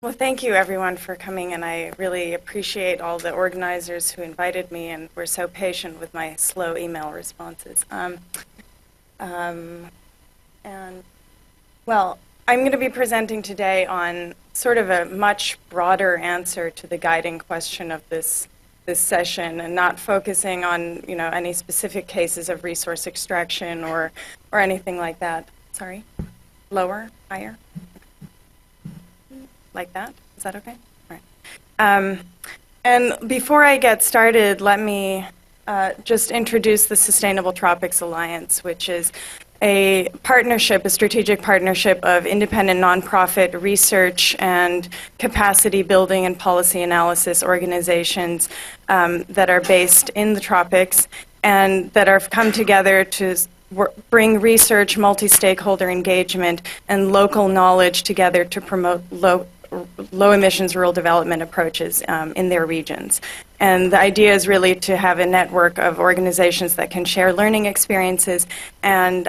Well, thank you everyone for coming, and I really appreciate all the organizers who invited me and were so patient with my slow email responses. Well, I'm going to be presenting today on sort of a much broader answer to the guiding question of this session, and not focusing on any specific cases of resource extraction or anything like that. Sorry, lower, higher. Like that? Is that okay? All right. And before I get started, let me just introduce the Sustainable Tropics Alliance, which is a partnership, a strategic partnership of independent nonprofit research and capacity building and policy analysis organizations that are based in the tropics and that have come together to bring research, multi-stakeholder engagement, and local knowledge together to promote low emissions rural development approaches in their regions. And the idea is really to have a network of organizations that can share learning experiences and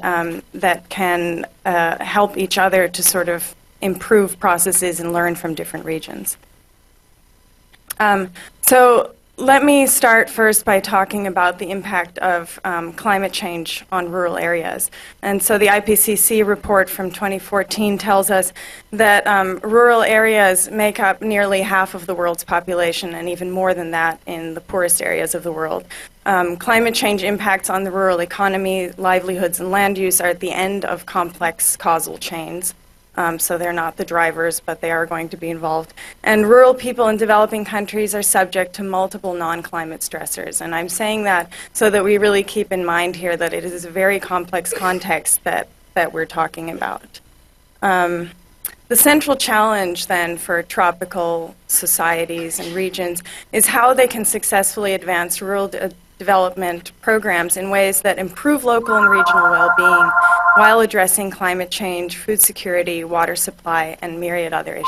that can help each other to sort of improve processes and learn from different regions. So let me start first by talking about the impact of climate change on rural areas. And so the IPCC report from 2014 tells us that rural areas make up nearly half of the world's population, and even more than that in the poorest areas of the world. Climate change impacts on the rural economy, livelihoods, and land use are at the end of complex causal chains. So they're not the drivers, but they are going to be involved. And rural people in developing countries are subject to multiple non-climate stressors. And I'm saying that so that we really keep in mind here that it is a very complex context that we're talking about. The central challenge then for tropical societies and regions is how they can successfully advance rural development programs in ways that improve local and regional well-being while addressing climate change, food security, water supply, and myriad other issues.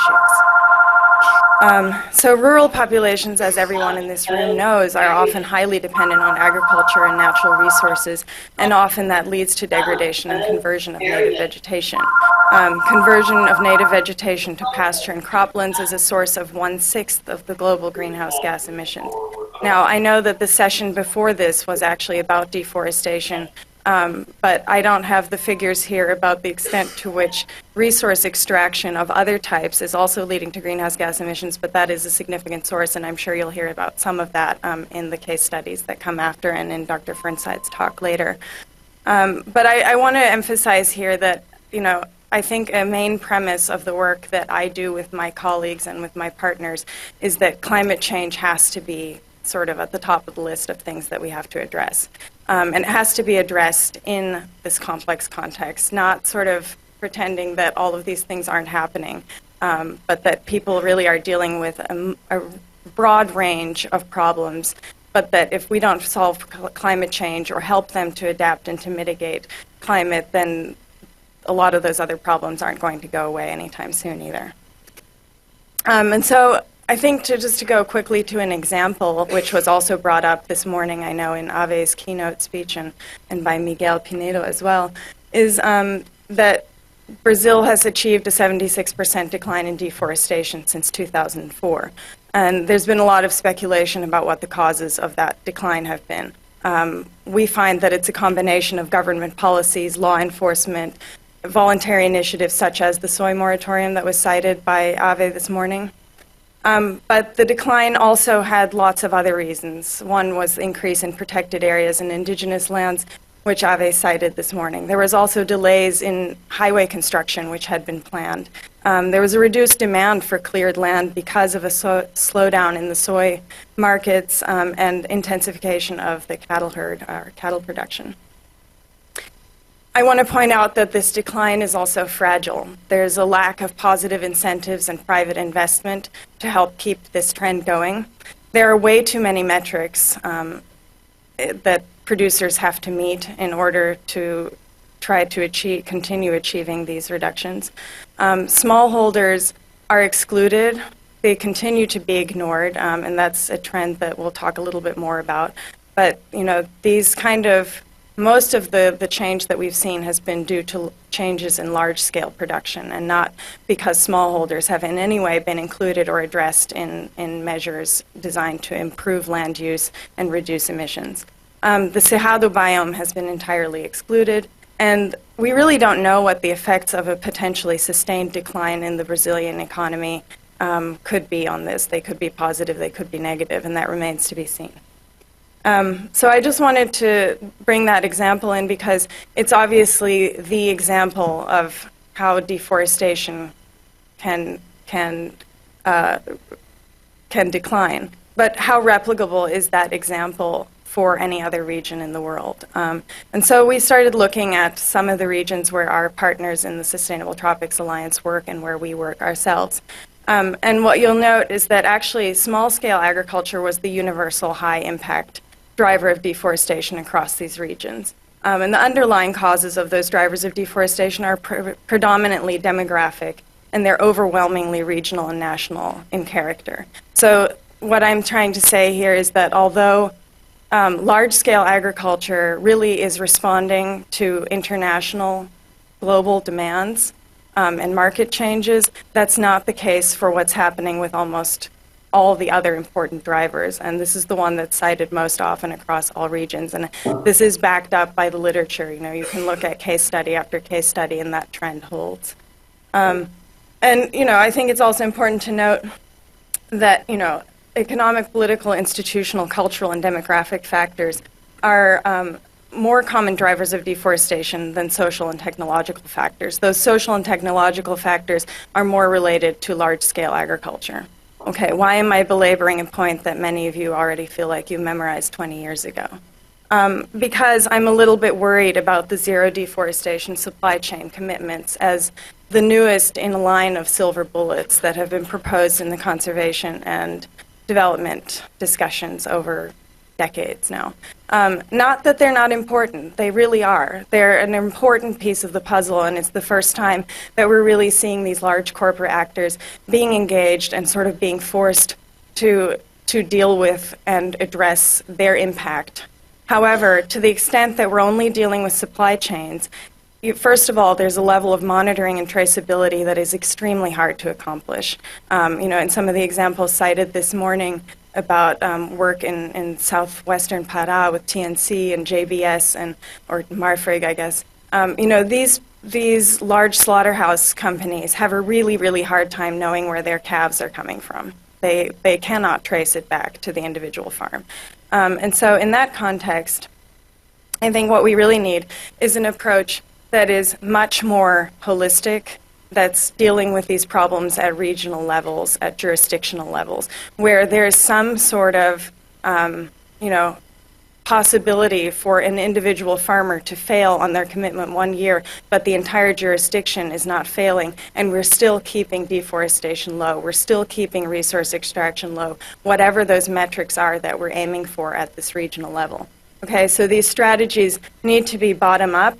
So rural populations, as everyone in this room knows, are often highly dependent on agriculture and natural resources, and often that leads to degradation and conversion of native vegetation. Conversion of native vegetation to pasture and croplands is a source of 1/6 of the global greenhouse gas emissions. Now, I know that the session before this was actually about deforestation, but I don't have the figures here about the extent to which resource extraction of other types is also leading to greenhouse gas emissions, but that is a significant source, and I'm sure you'll hear about some of that in the case studies that come after and in Dr. Fernside's talk later. But I want to emphasize here that, I think a main premise of the work that I do with my colleagues and with my partners is that climate change has to be sort of at the top of the list of things that we have to address. And it has to be addressed in this complex context, not sort of pretending that all of these things aren't happening, but that people really are dealing with a broad range of problems, but that if we don't solve climate change or help them to adapt and to mitigate climate, then a lot of those other problems aren't going to go away anytime soon either. And so I think just to go quickly to an example, which was also brought up this morning, I know, in Ave's keynote speech and by Miguel Pinedo as well, is that Brazil has achieved a 76% decline in deforestation since 2004. And there's been a lot of speculation about what the causes of that decline have been. We find that it's a combination of government policies, law enforcement, voluntary initiatives such as the soy moratorium that was cited by Ave this morning. But the decline also had lots of other reasons. One was the increase in protected areas and indigenous lands, which Ave cited this morning. There was also delays in highway construction, which had been planned. There was a reduced demand for cleared land because of a slowdown in the soy markets and intensification of the cattle herd, or cattle production. I want to point out that this decline is also fragile. There's a lack of positive incentives and private investment to help keep this trend going. There are way too many metrics that producers have to meet in order to try to continue achieving these reductions. Smallholders are excluded. They continue to be ignored, and that's a trend that we'll talk a little bit more about. But these kind of most of the change that we've seen has been due to changes in large-scale production, and not because smallholders have in any way been included or addressed in measures designed to improve land use and reduce emissions. The Cerrado biome has been entirely excluded, and we really don't know what the effects of a potentially sustained decline in the Brazilian economy could be on this. They could be positive, they could be negative, and that remains to be seen. So I just wanted to bring that example in because it's obviously the example of how deforestation can decline. But how replicable is that example for any other region in the world? And so we started looking at some of the regions where our partners in the Sustainable Tropics Alliance work and where we work ourselves. And what you'll note is that actually small-scale agriculture was the universal high-impact driver of deforestation across these regions. And the underlying causes of those drivers of deforestation are predominantly demographic, and they're overwhelmingly regional and national in character. So what I'm trying to say here is that although large-scale agriculture really is responding to international global demands and market changes, that's not the case for what's happening with almost all the other important drivers, and this is the one that's cited most often across all regions, and this is backed up by the literature. You know, you can look at case study after case study, and that trend holds. And you know, I think it's also important to note that economic, political, institutional, cultural, and demographic factors are more common drivers of deforestation than social and technological factors. Those social and technological factors are more related to large-scale agriculture. Okay, why am I belaboring a point that many of you already feel like you memorized 20 years ago? Because I'm a little bit worried about the zero deforestation supply chain commitments as the newest in a line of silver bullets that have been proposed in the conservation and development discussions over decades now. Not that they're not important, they really are. They're an important piece of the puzzle, and it's the first time that we're really seeing these large corporate actors being engaged and sort of being forced to deal with and address their impact. However, to the extent that we're only dealing with supply chains, first of all, there's a level of monitoring and traceability that is extremely hard to accomplish. In some of the examples cited this morning about work in southwestern Pará with TNC and JBS or Marfrig, I guess. These large slaughterhouse companies have a really, really hard time knowing where their calves are coming from. They cannot trace it back to the individual farm. And so in that context, I think what we really need is an approach that is much more holistic, that's dealing with these problems at regional levels, at jurisdictional levels, where there's some sort of, possibility for an individual farmer to fail on their commitment 1 year, but the entire jurisdiction is not failing, and we're still keeping deforestation low, we're still keeping resource extraction low, whatever those metrics are that we're aiming for at this regional level. Okay, so these strategies need to be bottom up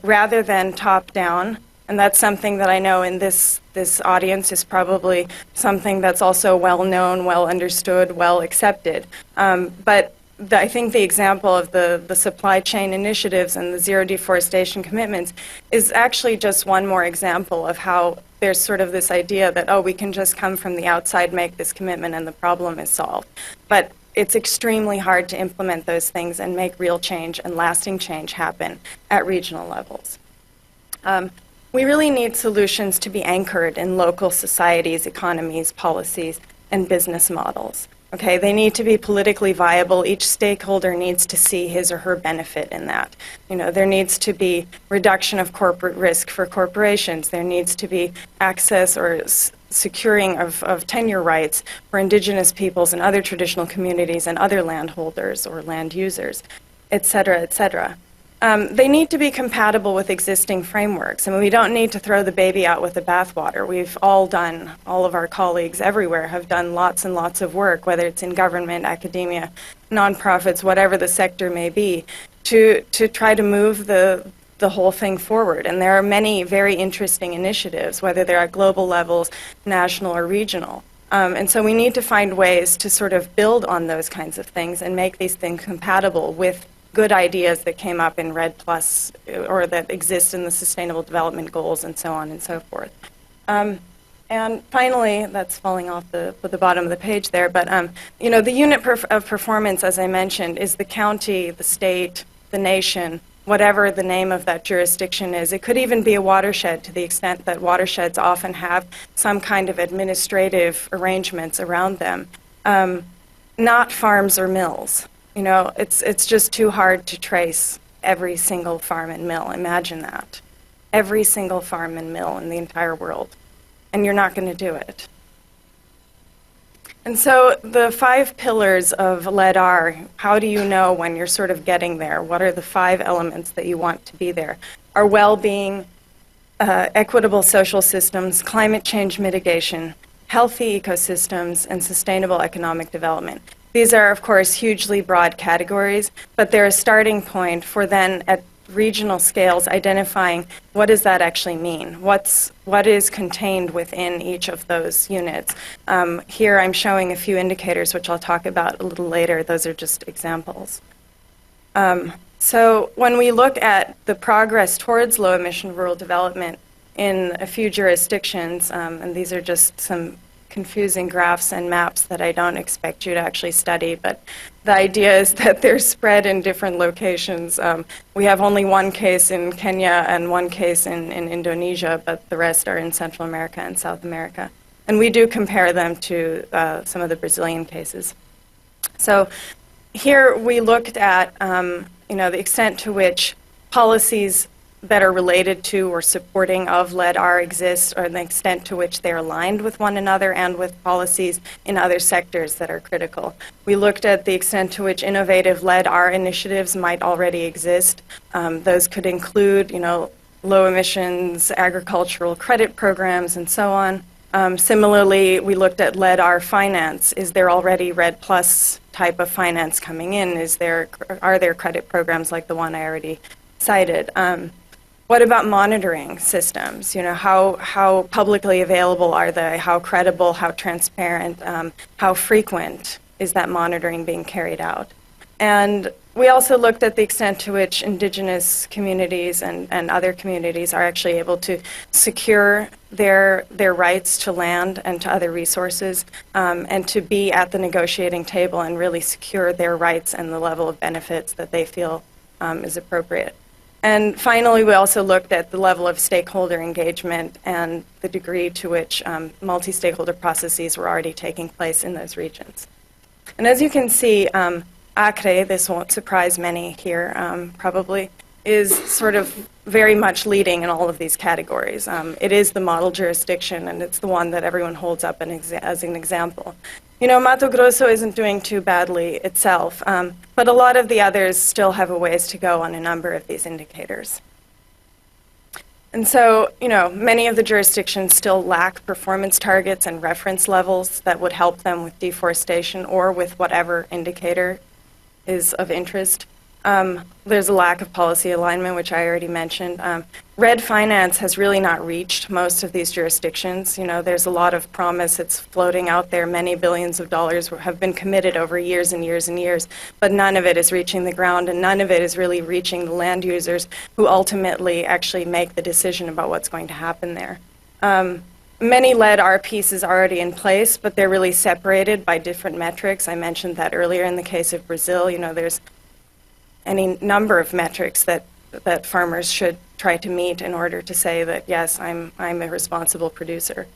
rather than top down. And that's something that I know in this audience is probably something that's also well known, well understood, well accepted. But I think the example of the supply chain initiatives and the zero deforestation commitments is actually just one more example of how there's sort of this idea that, oh, we can just come from the outside, make this commitment, and the problem is solved. But it's extremely hard to implement those things and make real change and lasting change happen at regional levels. We really need solutions to be anchored in local societies, economies, policies, and business models. Okay, they need to be politically viable. Each stakeholder needs to see his or her benefit in that. There needs to be reduction of corporate risk for corporations. There needs to be access or securing of tenure rights for indigenous peoples and other traditional communities and other landholders or land users, et cetera, et cetera. They need to be compatible with existing frameworks. I mean, we don't need to throw the baby out with the bathwater. We've all of our colleagues everywhere have done lots and lots of work, whether it's in government, academia, nonprofits, whatever the sector may be, to try to move the whole thing forward. And there are many very interesting initiatives, whether they're at global levels, national or regional. And so we need to find ways to sort of build on those kinds of things and make these things compatible with good ideas that came up in REDD Plus or that exist in the Sustainable Development Goals and so on and so forth. And finally, that's falling off the bottom of the page there, but the unit of performance, as I mentioned, is the county, the state, the nation, whatever the name of that jurisdiction is. It could even be a watershed, to the extent that watersheds often have some kind of administrative arrangements around them. Not farms or mills. It's just too hard to trace every single farm and mill. Imagine that. Every single farm and mill in the entire world. And you're not going to do it. And so the 5 pillars of LEDR, how do you know when you're sort of getting there? What are the 5 elements that you want to be there? Are well-being, equitable social systems, climate change mitigation, healthy ecosystems, and sustainable economic development. These are, of course, hugely broad categories, but they're a starting point for then at regional scales identifying what does that actually mean? What is contained within each of those units? Here I'm showing a few indicators which I'll talk about a little later. Those are just examples. So when we look at the progress towards low-emission rural development in a few jurisdictions, and these are just some confusing graphs and maps that I don't expect you to actually study, but the idea is that they're spread in different locations. We have only one case in Kenya and one case in Indonesia, but the rest are in Central America and South America. And we do compare them to some of the Brazilian cases. So here we looked at the extent to which policies that are related to or supporting of LEDR exist, or the extent to which they're aligned with one another and with policies in other sectors that are critical. We looked at the extent to which innovative LEDR initiatives might already exist. Those could include, low emissions, agricultural credit programs, and so on. Similarly, we looked at LEDR finance. Is there already REDD Plus type of finance coming in? Are there credit programs like the one I already cited? What about monitoring systems? How publicly available are they? How credible, how transparent, how frequent is that monitoring being carried out? And we also looked at the extent to which indigenous communities and other communities are actually able to secure their rights to land and to other resources, and to be at the negotiating table and really secure their rights and the level of benefits that they feel is appropriate. And finally, we also looked at the level of stakeholder engagement and the degree to which multi-stakeholder processes were already taking place in those regions. And as you can see, Acre, this won't surprise many here probably, is sort of very much leading in all of these categories. It is the model jurisdiction, and it's the one that everyone holds up as an example. Mato Grosso isn't doing too badly itself, but a lot of the others still have a ways to go on a number of these indicators. And so, many of the jurisdictions still lack performance targets and reference levels that would help them with deforestation or with whatever indicator is of interest. There's a lack of policy alignment, which I already mentioned. REDD finance has really not reached most of these jurisdictions. There's a lot of promise. It's floating out there. Many billions of dollars have been committed over years and years and years, but none of it is reaching the ground, and none of it is really reaching the land users who ultimately actually make the decision about what's going to happen there. Many LEDR pieces are already in place, but they're really separated by different metrics. I mentioned that earlier in the case of Brazil. There's any number of metrics that farmers should try to meet in order to say that, yes, I'm a responsible producer.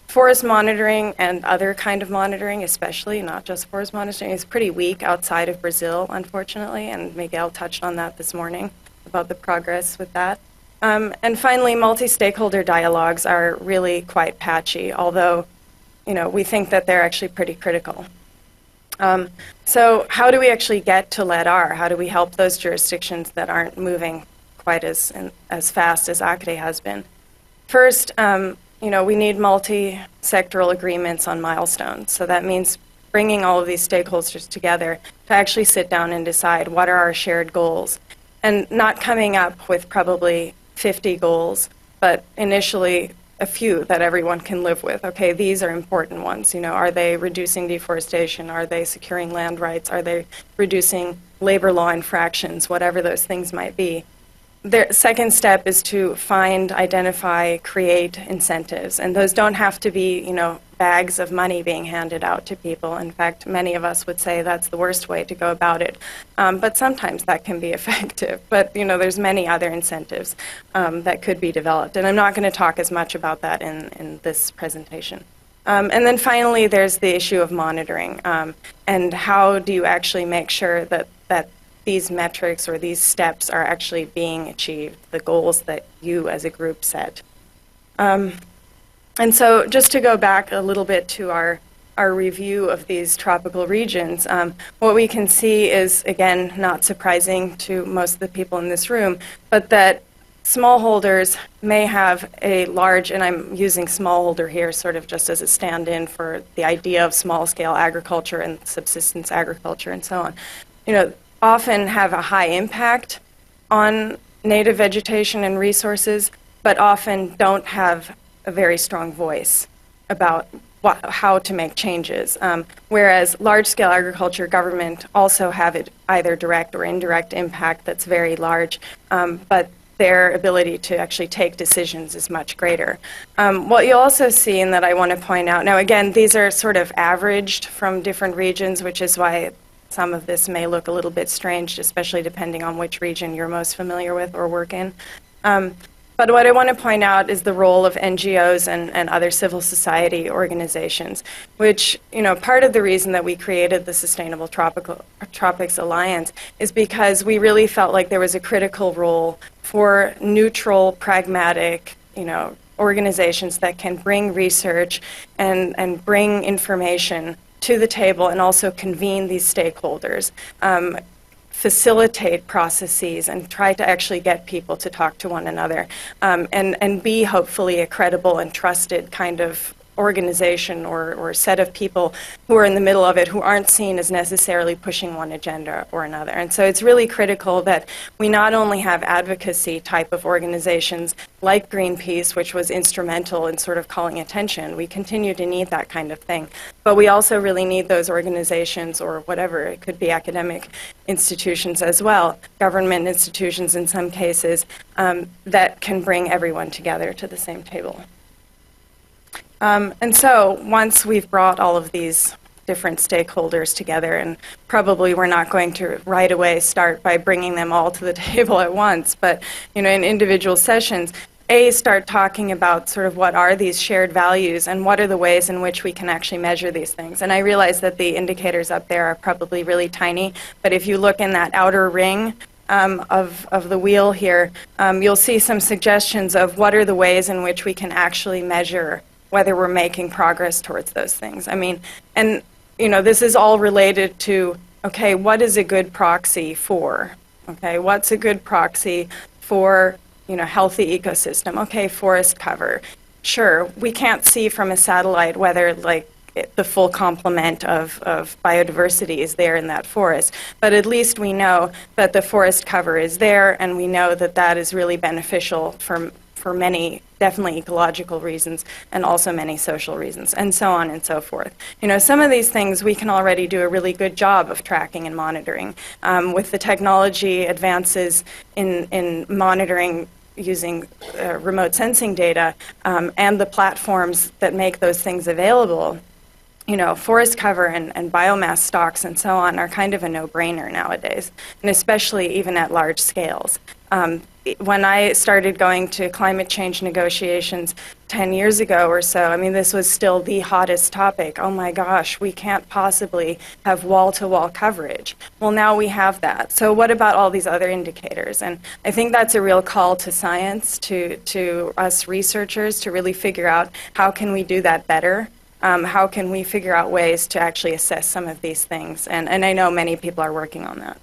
Forest monitoring and other kind of monitoring, especially, not just forest monitoring, is pretty weak outside of Brazil, unfortunately, and Miguel touched on that this morning about the progress with that. And finally, multi-stakeholder dialogues are really quite patchy, although we think that they're actually pretty critical. So how do we actually get to LEDR? How do we help those jurisdictions that aren't moving quite as fast as Acre has been? First, we need multi-sectoral agreements on milestones. So that means bringing all of these stakeholders together to actually sit down and decide what are our shared goals, and not coming up with probably 50 goals, but initially a few that everyone can live with. Okay, these are important ones. You know, are they reducing deforestation? Are they securing land rights? Are they reducing labor law infractions? Whatever those things might be. The second step is to find, identify, create incentives. And those don't have to be, you know, bags of money being handed out to people. In fact, many of us would say that's the worst way to go about it. But sometimes that can be effective. But, you know, there's many other incentives that could be developed. And I'm not going to talk as much about that in this presentation. And then finally, there's the issue of monitoring. And how do you actually make sure that these metrics or these steps are actually being achieved, the goals that you as a group set. And so just to go back a little bit to our review of these tropical regions, what we can see is, again, not surprising to most of the people in this room, but that smallholders may have a large, and I'm using smallholder here sort of just as a stand-in for the idea of small-scale agriculture and subsistence agriculture and so on. You know, often have a high impact on native vegetation and resources, but often don't have a very strong voice about how to make changes. Whereas large-scale agriculture, government also have it either direct or indirect impact that's very large, but their ability to actually take decisions is much greater. What you'll also see, and that I want to point out, now again, these are sort of averaged from different regions, which is why some of this may look a little bit strange, especially depending on which region you're most familiar with or work in. But what I want to point out is the role of NGOs and other civil society organizations, which, you know, part of the reason that we created the Sustainable Tropics Alliance is because we really felt like there was a critical role for neutral, pragmatic, you know, organizations that can bring research and bring information to the table and also convene these stakeholders, facilitate processes and try to actually get people to talk to one another, and be hopefully a credible and trusted kind of organization or set of people who are in the middle of it, who aren't seen as necessarily pushing one agenda or another. And so it's really critical that we not only have advocacy type of organizations like Greenpeace, which was instrumental in sort of calling attention. We continue to need that kind of thing. But we also really need those organizations, or whatever, it could be academic institutions as well, government institutions in some cases, that can bring everyone together to the same table. And so once we've brought all of these different stakeholders together, and probably we're not going to right away start by bringing them all to the table at once, but you know, in individual sessions, start talking about sort of what are these shared values and what are the ways in which we can actually measure these things. And I realize that the indicators up there are probably really tiny, but if you look in that outer ring of the wheel here, you'll see some suggestions of what are the ways in which we can actually measure whether we're making progress towards those things. I mean, and you know, this is all related to, okay, what is a good proxy for? Okay, what's a good proxy for, you know, healthy ecosystem? Okay, forest cover. Sure, we can't see from a satellite whether, like, the full complement of biodiversity is there in that forest, but at least we know that the forest cover is there, and we know that that is really beneficial for many, definitely ecological reasons, and also many social reasons, and so on and so forth. You know, some of these things we can already do a really good job of tracking and monitoring. With the technology advances in monitoring using remote sensing data, and the platforms that make those things available, you know, forest cover and biomass stocks and so on are kind of a no-brainer nowadays, and especially even at large scales. When I started going to climate change negotiations 10 years ago or so, I mean, this was still the hottest topic. Oh my gosh, we can't possibly have wall-to-wall coverage. Well, now we have that. So what about all these other indicators? And I think that's a real call to science, to us researchers, to really figure out how can we do that better. How can we figure out ways to actually assess some of these things? And I know many people are working on that.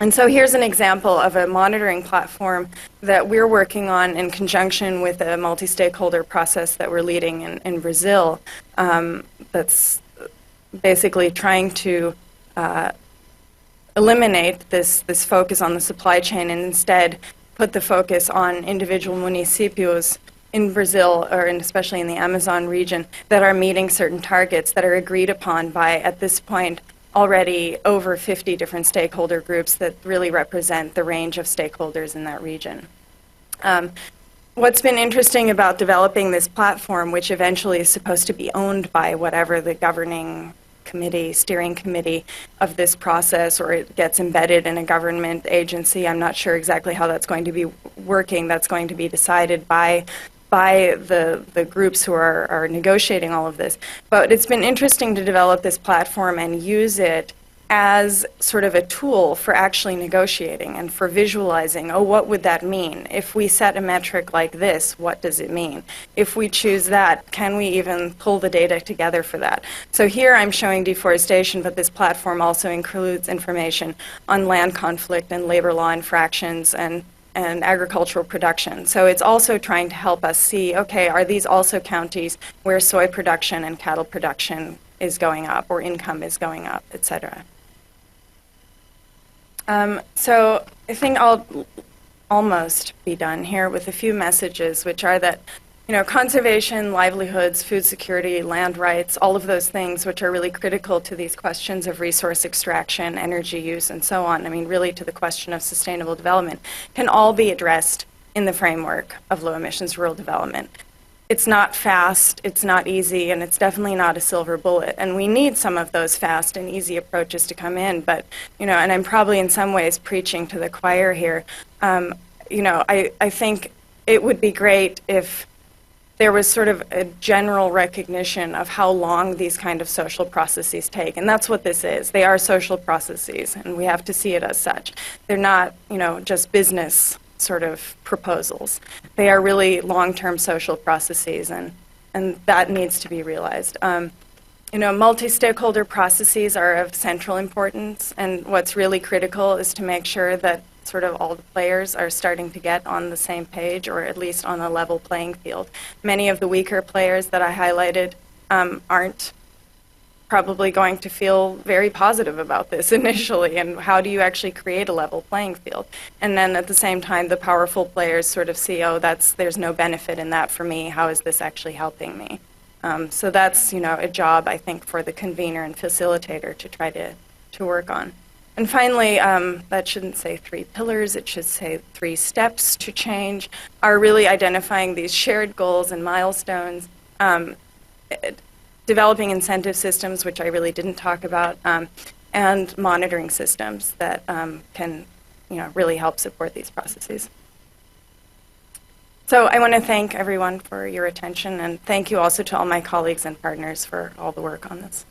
And so here's an example of a monitoring platform that we're working on in conjunction with a multi-stakeholder process that we're leading in Brazil, that's basically trying to eliminate this focus on the supply chain and instead put the focus on individual municipios in Brazil, or especially in the Amazon region, that are meeting certain targets that are agreed upon by, at this point, already over 50 different stakeholder groups that really represent the range of stakeholders in that region. What's been interesting about developing this platform, which eventually is supposed to be owned by whatever the governing committee, steering committee of this process, or it gets embedded in a government agency. I'm not sure exactly how that's going to be working. That's going to be decided by the groups who are negotiating all of this. But it's been interesting to develop this platform and use it as sort of a tool for actually negotiating and for visualizing, oh, what would that mean? If we set a metric like this, what does it mean? If we choose that, can we even pull the data together for that? So here I'm showing deforestation, but this platform also includes information on land conflict and labor law infractions and agricultural production. So it's also trying to help us see, okay, are these also counties where soy production and cattle production is going up, or income is going up, et cetera? So I think I'll almost be done here with a few messages, which are that, you know, conservation, livelihoods, food security, land rights, all of those things which are really critical to these questions of resource extraction, energy use, and so on, I mean, really to the question of sustainable development, can all be addressed in the framework of low emissions rural development. It's not fast, it's not easy, and it's definitely not a silver bullet. And we need some of those fast and easy approaches to come in. But, you know, and I'm probably in some ways preaching to the choir here. You know, I think it would be great if there was sort of a general recognition of how long these kind of social processes take. And that's what this is. They are social processes, and we have to see it as such. They're not, you know, just business sort of proposals. They are really long-term social processes, and that needs to be realized. You know, multi-stakeholder processes are of central importance, and what's really critical is to make sure that sort of all the players are starting to get on the same page, or at least on a level playing field. Many of the weaker players that I highlighted aren't probably going to feel very positive about this initially, and how do you actually create a level playing field? And then at the same time, the powerful players sort of see, oh, there's no benefit in that for me, how is this actually helping me? So that's, you know, a job, I think, for the convener and facilitator to try to work on. And finally, that shouldn't say 3 pillars, it should say 3 steps to change, are really identifying these shared goals and milestones, developing incentive systems, which I really didn't talk about, and monitoring systems that can, you know, really help support these processes. So I want to thank everyone for your attention, and thank you also to all my colleagues and partners for all the work on this.